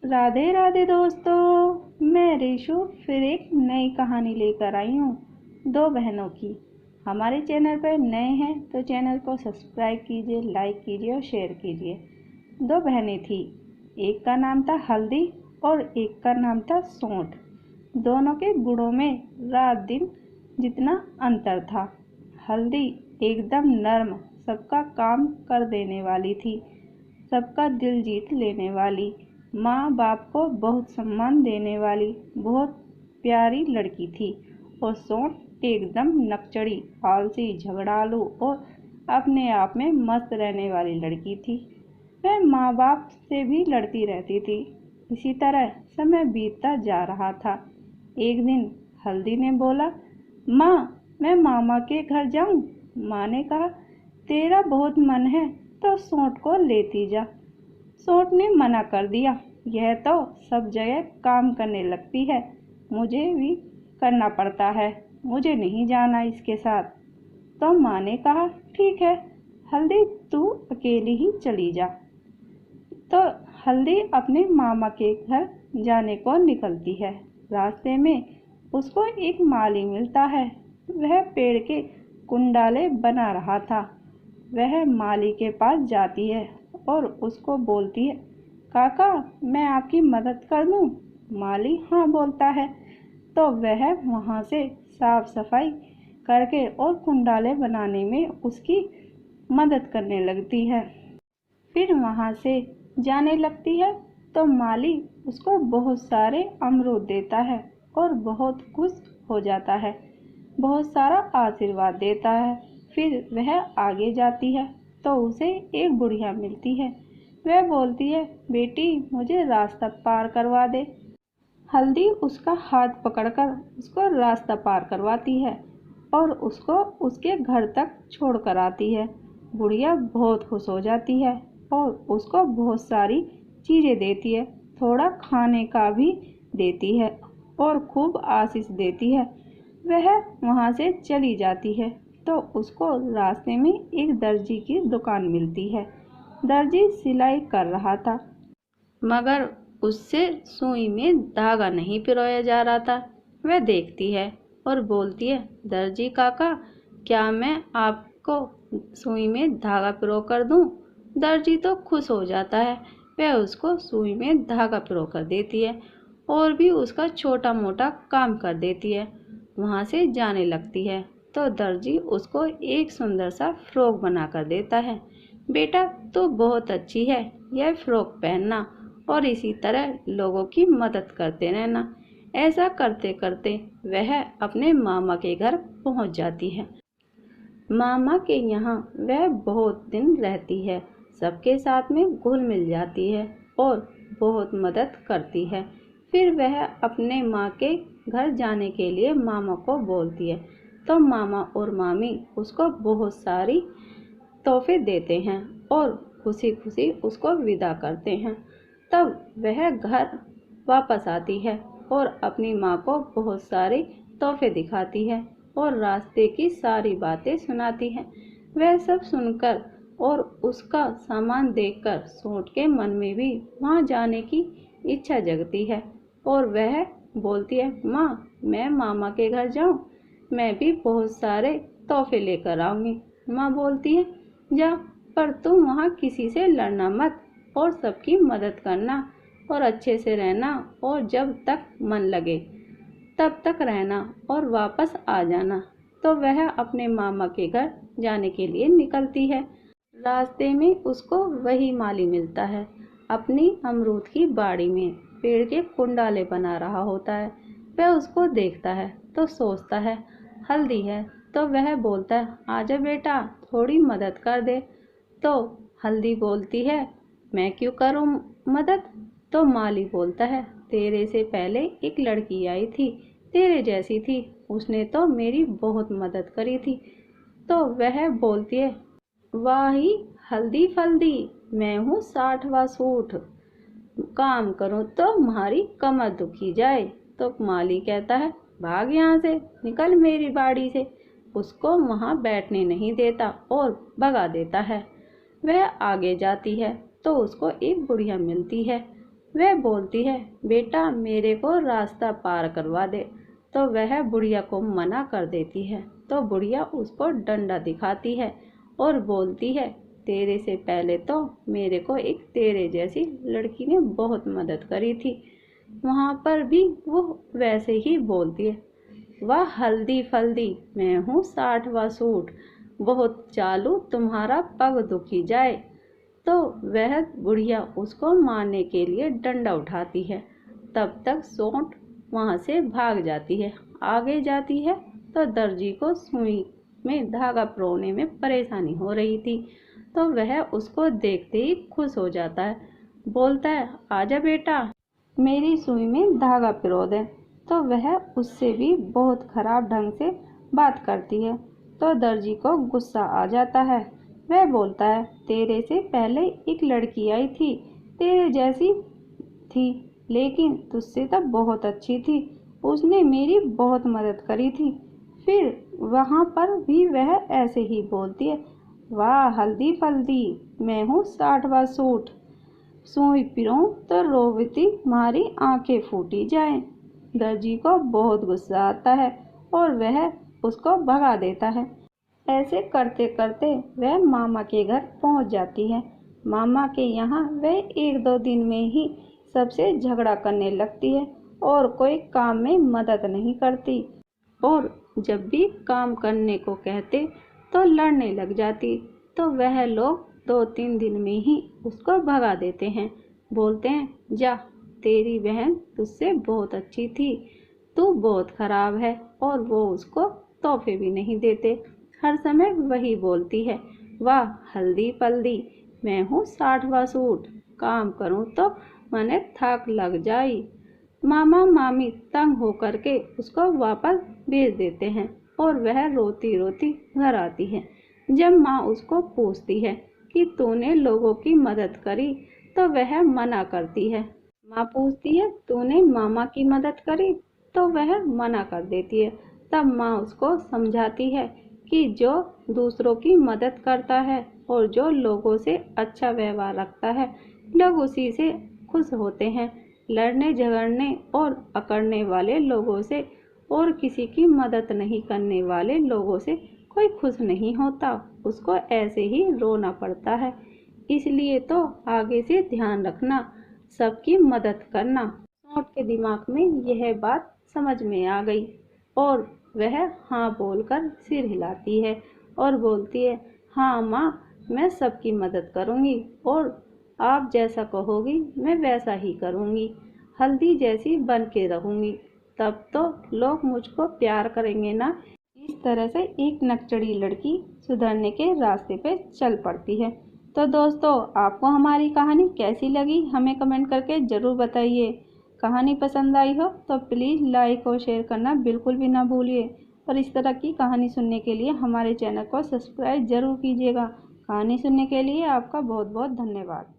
राधे राधे दोस्तों, मैं रिशु फिर एक नई कहानी लेकर आई हूँ दो बहनों की। हमारे चैनल पर नए हैं तो चैनल को सब्सक्राइब कीजिए, लाइक कीजिए और शेयर कीजिए। दो बहनें थी, एक का नाम था हल्दी और एक का नाम था सौंठ। दोनों के गुणों में रात दिन जितना अंतर था। हल्दी एकदम नर्म, सबका काम कर देने वाली थी, सबका दिल जीत लेने वाली, माँ बाप को बहुत सम्मान देने वाली बहुत प्यारी लड़की थी। और सौंठ एकदम नकचड़ी, आलसी, झगड़ालू और अपने आप में मस्त रहने वाली लड़की थी। वह माँ बाप से भी लड़ती रहती थी। इसी तरह समय बीतता जा रहा था। एक दिन हल्दी ने बोला, माँ मैं मामा के घर जाऊँ? माँ ने कहा, तेरा बहुत मन है तो सौंठ को लेती जा। सौंठ ने मना कर दिया, यह तो सब जगह काम करने लगती है, मुझे भी करना पड़ता है, मुझे नहीं जाना इसके साथ। तो माँ ने कहा, ठीक है हल्दी, तू अकेली ही चली जा। तो हल्दी अपने मामा के घर जाने को निकलती है। रास्ते में उसको एक माली मिलता है। वह पेड़ के कुंडाले बना रहा था। वह माली के पास जाती है और उसको बोलती है, काका मैं आपकी मदद कर दूं? माली हाँ बोलता है। तो वह वहाँ से साफ सफाई करके और कुंडाले बनाने में उसकी मदद करने लगती है। फिर वहाँ से जाने लगती है तो माली उसको बहुत सारे अमरूद देता है और बहुत खुश हो जाता है, बहुत सारा आशीर्वाद देता है। फिर वह आगे जाती है तो उसे एक बुढ़िया मिलती है। वह बोलती है, बेटी मुझे रास्ता पार करवा दे। हल्दी उसका हाथ पकड़कर उसको रास्ता पार करवाती है और उसको उसके घर तक छोड़ कर आती है। बुढ़िया बहुत खुश हो जाती है और उसको बहुत सारी चीज़ें देती है, थोड़ा खाने का भी देती है और खूब आशीष देती है। वह वहाँ से चली जाती है तो उसको रास्ते में एक दर्जी की दुकान मिलती है। दर्जी सिलाई कर रहा था, मगर उससे सुई में धागा नहीं पिरोया जा रहा था। वह देखती है और बोलती है, दर्जी काका क्या मैं आपको सुई में धागा पिरो कर दूं? दर्जी तो खुश हो जाता है। वह उसको सुई में धागा पिरो कर देती है और भी उसका छोटा मोटा काम कर देती है। वहाँ से जाने लगती है तो दर्जी उसको एक सुंदर सा फ्रॉक बना कर देता है। बेटा तो बहुत अच्छी है, यह फ्रॉक पहनना और इसी तरह लोगों की मदद करते रहना। ऐसा करते करते वह अपने मामा के घर पहुंच जाती है। मामा के यहाँ वह बहुत दिन रहती है, सबके साथ में घुल मिल जाती है और बहुत मदद करती है। फिर वह अपने माँ के घर जाने के लिए मामा को बोलती है तो मामा और मामी उसको बहुत सारी तोहफे देते हैं और खुशी खुशी उसको विदा करते हैं। तब वह घर वापस आती है और अपनी माँ को बहुत सारे तोहफे दिखाती है और रास्ते की सारी बातें सुनाती है। वह सब सुनकर और उसका सामान देखकर सौंठ के मन में भी वहाँ जाने की इच्छा जगती है और वह बोलती है, माँ मैं मामा के घर जाऊँ? मैं भी बहुत सारे तोहफे लेकर आऊँगी। माँ बोलती है, जा, पर तुम वहाँ किसी से लड़ना मत और सबकी मदद करना और अच्छे से रहना और जब तक मन लगे तब तक रहना और वापस आ जाना। तो वह अपने मामा के घर जाने के लिए निकलती है। रास्ते में उसको वही माली मिलता है, अपनी अमरूद की बाड़ी में पेड़ के कुंडाले बना रहा होता है। वह उसको देखता है तो सोचता है हल्दी है, तो वह बोलता है, आजा बेटा थोड़ी मदद कर दे। तो हल्दी बोलती है, मैं क्यों करूं मदद? तो माली बोलता है, तेरे से पहले एक लड़की आई थी, तेरे जैसी थी, उसने तो मेरी बहुत मदद करी थी। तो वह बोलती है, वाही हल्दी फल्दी, मैं हूँ 60वां सूठ, काम करूँ तो तुम्हारी कमर दुखी जाए। तो माली कहता है, भाग यहाँ से, निकल मेरी बाड़ी से। उसको वहाँ बैठने नहीं देता और भगा देता है। वह आगे जाती है तो उसको एक बुढ़िया मिलती है। वह बोलती है, बेटा मेरे को रास्ता पार करवा दे। तो वह बुढ़िया को मना कर देती है। तो बुढ़िया उसको डंडा दिखाती है और बोलती है, तेरे से पहले तो मेरे को एक तेरे जैसी लड़की ने बहुत मदद करी थी। वहाँ पर भी वो वैसे ही बोलती है, वाह हल्दी फल्दी, मैं हूँ 60वां सूट, बहुत चालू तुम्हारा पग दुखी जाए। तो वह बुढ़िया उसको मारने के लिए डंडा उठाती है। तब तक सोंठ वहाँ से भाग जाती है। आगे जाती है तो दर्जी को सुई में धागा पिरोने में परेशानी हो रही थी। तो वह उसको देखते ही खुश हो जाता है, बोलता है, आजा बेटा मेरी सुई में धागा पिरो दे। तो वह उससे भी बहुत खराब ढंग से बात करती है। तो दर्जी को गुस्सा आ जाता है। वह बोलता है, तेरे से पहले एक लड़की आई थी, तेरे जैसी थी, लेकिन तुझसे तो बहुत अच्छी थी। उसने मेरी बहुत मदद करी थी। फिर वहाँ पर भी वह ऐसे ही बोलती है, वाह हल्दी फल्दी, मैं हूँ 60वां सूट, सुई पिरों तो रोवती मारी आंखें फूटी जाए। दर्जी को बहुत गुस्सा आता है और वह उसको भगा देता है। ऐसे करते करते वह मामा के घर पहुंच जाती है। मामा के यहाँ वह 1-2 दिन में ही सबसे झगड़ा करने लगती है और कोई काम में मदद नहीं करती, और जब भी काम करने को कहते तो लड़ने लग जाती। तो वह लोग 2-3 दिन में ही उसको भगा देते हैं। बोलते हैं, जा, तेरी बहन तुझसे बहुत अच्छी थी, तू बहुत खराब है। और वो उसको तोहफे भी नहीं देते। हर समय वही बोलती है, वाह हल्दी पल्दी, मैं हूँ 60वां सूट, काम करूँ तो मैंने थक लग जाई। मामा मामी तंग होकर के उसको वापस भेज देते हैं और वह रोती रोती घर आती है। जब माँ उसको पूछती है कि तूने लोगों की मदद करी, तो वह मना करती है। माँ पूछती है, तूने मामा की मदद करी? तो वह मना कर देती है। तब माँ उसको समझाती है कि जो दूसरों की मदद करता है और जो लोगों से अच्छा व्यवहार रखता है, लोग उसी से खुश होते हैं। लड़ने झगड़ने और अकड़ने वाले लोगों से और किसी की मदद नहीं करने वाले लोगों से कोई खुश नहीं होता, उसको ऐसे ही रोना पड़ता है। इसलिए तो आगे से ध्यान रखना, सबकी मदद करना। सोंठ के दिमाग में यह बात समझ में आ गई और वह हाँ बोलकर सिर हिलाती है और बोलती है, हाँ माँ, मैं सबकी मदद करूँगी और आप जैसा कहोगी मैं वैसा ही करूँगी, हल्दी जैसी बन के रहूँगी, तब तो लोग मुझको प्यार करेंगे ना। इस तरह से एक नकचड़ी लड़की सुधरने के रास्ते पे चल पड़ती है। तो दोस्तों, आपको हमारी कहानी कैसी लगी हमें कमेंट करके ज़रूर बताइए। कहानी पसंद आई हो तो प्लीज़ लाइक और शेयर करना बिल्कुल भी ना भूलिए, और इस तरह की कहानी सुनने के लिए हमारे चैनल को सब्सक्राइब ज़रूर कीजिएगा। कहानी सुनने के लिए आपका बहुत बहुत धन्यवाद।